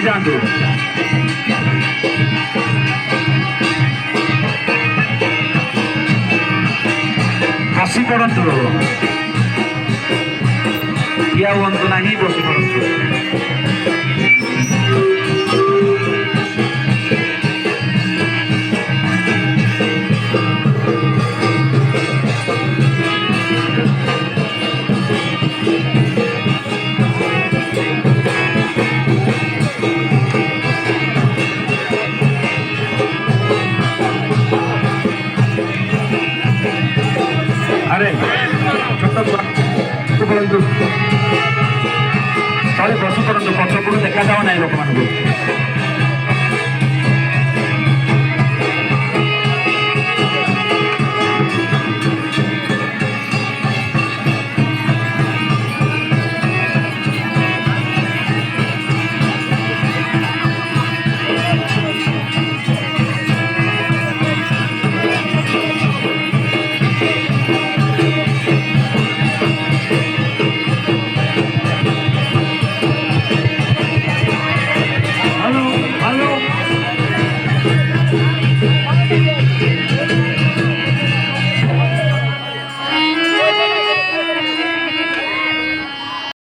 जातु बसी पड़तु या हूँ ना बसी पड़तु अरे छोट पड़ू तले बस पड़ू पछपड़ू देखा जाओ ना लोक मान